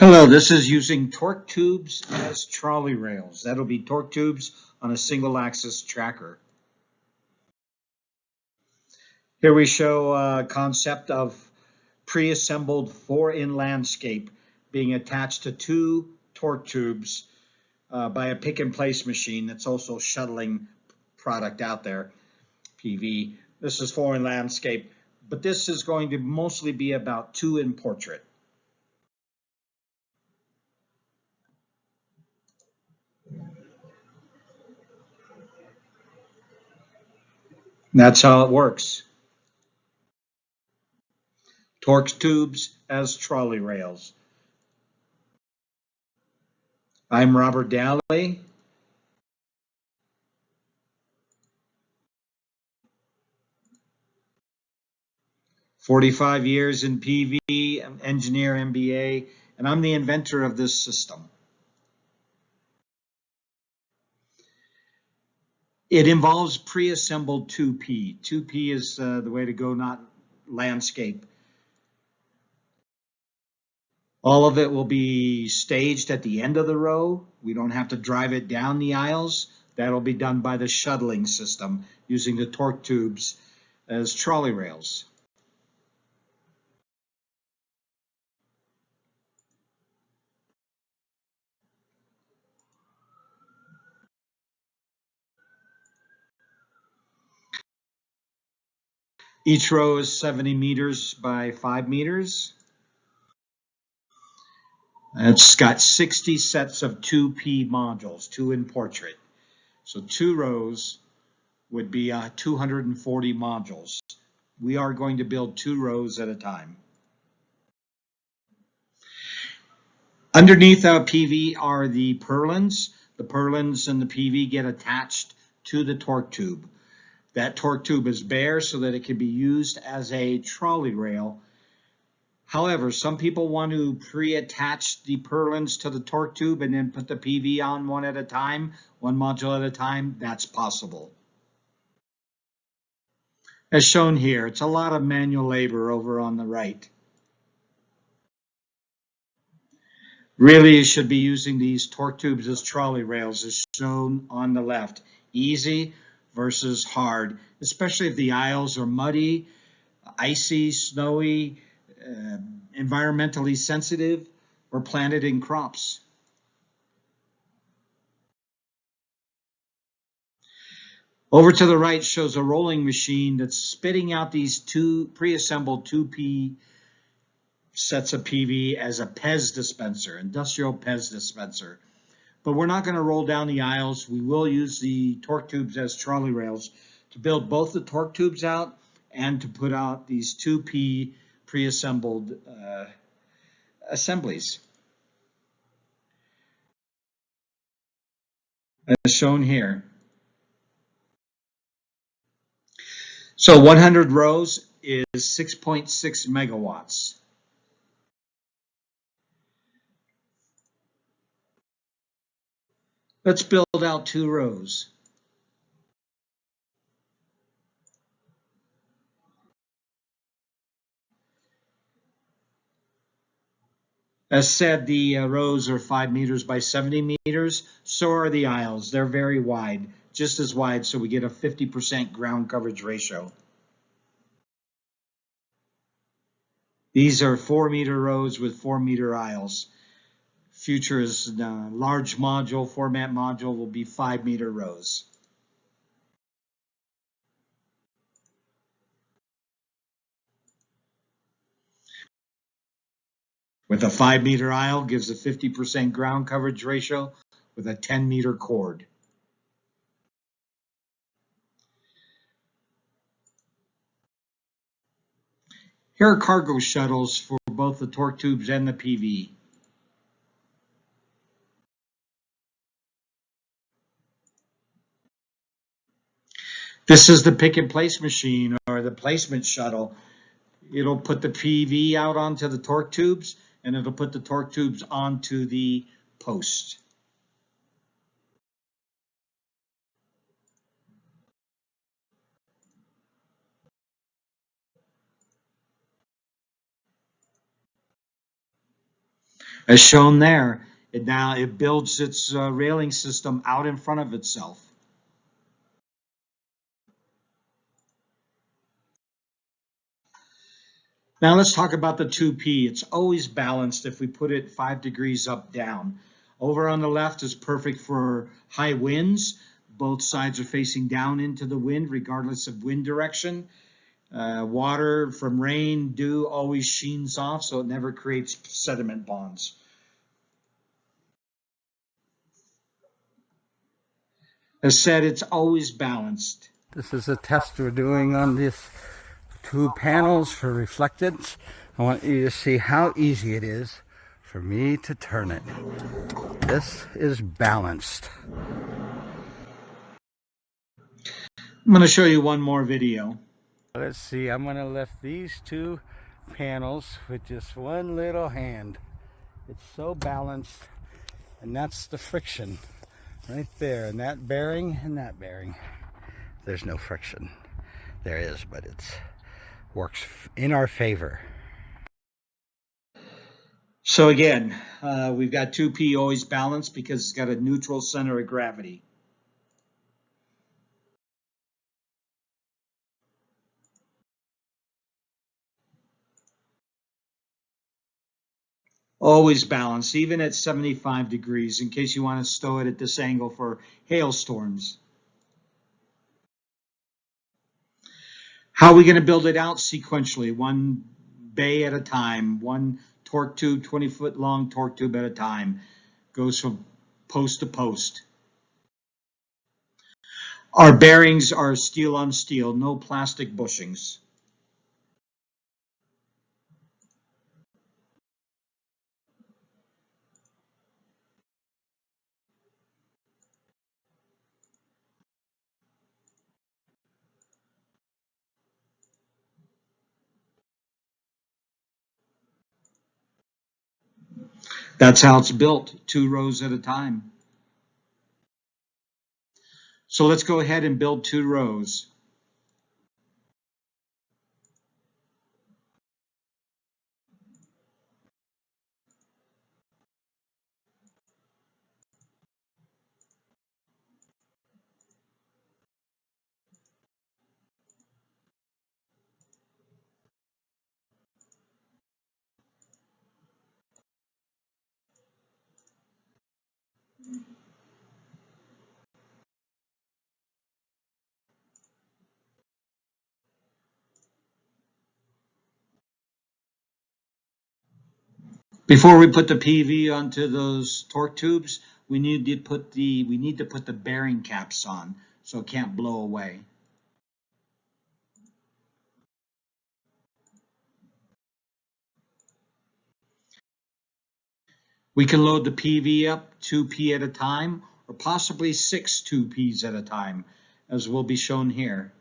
Hello, this is using torque tubes as trolley rails. That'll be torque tubes on a single axis tracker. Here we show a concept of pre-assembled 4-in landscape being attached to two torque tubes by a pick and place machine that's also shuttling product out there, PV. This is 4-in landscape, but this is going to mostly be about 2-in portrait. That's how it works. Torque tubes as trolley rails. I'm Robert Daly. "45 years in PV, engineer MBA, and I'm the inventor of this system. It involves pre-assembled 2P. 2P is the way to go, not landscape. All of it will be staged at the end of the row. We don't have to drive it down the aisles. That'll be done by the shuttling system using the torque tubes as trolley rails. Each row is 70 meters by 5 meters. It's got 60 sets of 2P modules, 2-in portrait. So 2 rows would be 240 modules. We are going to build 2 rows at a time. Underneath our PV are the purlins. The purlins and the PV get attached to the torque tube. That torque tube is bare so that it can be used as a trolley rail. However, some people want to pre-attach the purlins to the torque tube and then put the PV on one at a time, one module at a time. That's possible. As shown here, it's a lot of manual labor over on the right. Really, you should be using these torque tubes as trolley rails as shown on the left. Easy versus hard, especially if the aisles are muddy, icy, snowy, environmentally sensitive, or planted in crops. Over to the right shows a rolling machine that's spitting out these two pre-assembled 2P sets of PV as a PEZ dispenser, industrial PEZ dispenser. But we're not going to roll down the aisles. We will use the torque tubes as trolley rails to build both the torque tubes out and to put out these 2P pre-assembled assemblies. As shown here. So 100 rows is 6.6 megawatts. Let's build out 2 rows. As said, the rows are 5 meters by 70 meters. So are the aisles. They're very wide, just as wide, so we get a 50% ground coverage ratio. These are 4-meter rows with 4-meter aisles. Future is large module, format module will be 5-meter rows. With a 5-meter aisle gives a 50% ground coverage ratio with a 10-meter cord. Here are cargo shuttles for both the torque tubes and the PV. This is the pick and place machine or the placement shuttle. It'll put the PV out onto the torque tubes and it'll put the torque tubes onto the post. As shown there, it builds its railing system out in front of itself. Now let's talk about the 2P. It's always balanced if we put it 5 degrees up, down. Over on the left is perfect for high winds. Both sides are facing down into the wind regardless of wind direction. Water from rain, dew always sheens off, so it never creates sediment bonds. As said, it's always balanced. This is a test we're doing on these two panels for reflectance. I want you to see how easy it is for me to turn it. This is balanced. I'm going to show you one more video. Let's see, I'm going to lift these two panels with just one little hand. It's so balanced, and that's the friction right there, and that bearing and that bearing. There's no friction. There is, but it works in our favor. So again, we've got 2P always balanced because it's got a neutral center of gravity. Always balanced, even at 75 degrees, in case you want to stow it at this angle for hailstorms. How are we going to build it out sequentially? One bay at a time, one torque tube, 20-foot long torque tube at a time. Goes from post to post. Our bearings are steel on steel, no plastic bushings. That's how it's built, 2 rows at a time. So let's go ahead and build 2 rows. Before we put the PV onto those torque tubes, we need to put the bearing caps on so it can't blow away. We can load the PV up 2P at a time, or possibly 6 2Ps at a time, as will be shown here.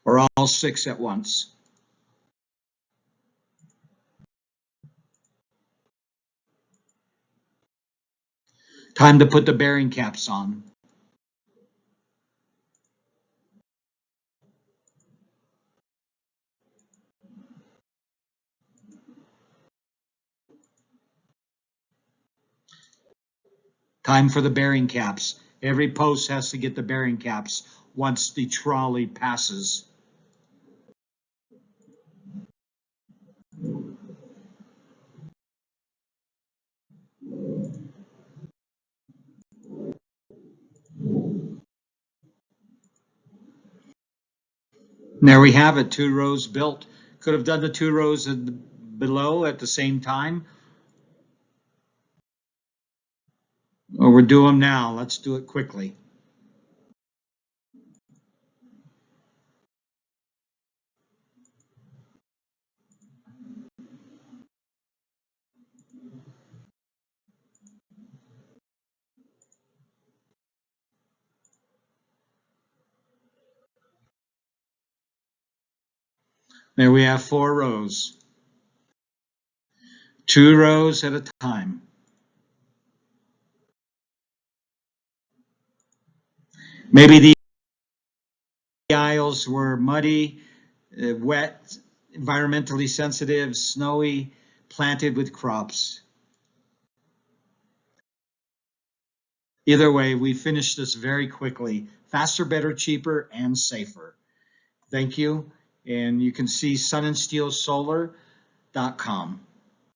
Or all 6 at once. Time to put the bearing caps on. Time for the bearing caps. Every post has to get the bearing caps once the trolley passes. And there we have it, 2 rows built. Could have done the 2 rows below at the same time. Or we're doing them now. Let's do it quickly. There we have 4 rows. 2 rows at a time. Maybe the aisles were muddy, wet, environmentally sensitive, snowy, planted with crops. Either way, we finished this very quickly. Faster, better, cheaper, and safer. Thank you. And you can see sunandsteelsolar.com.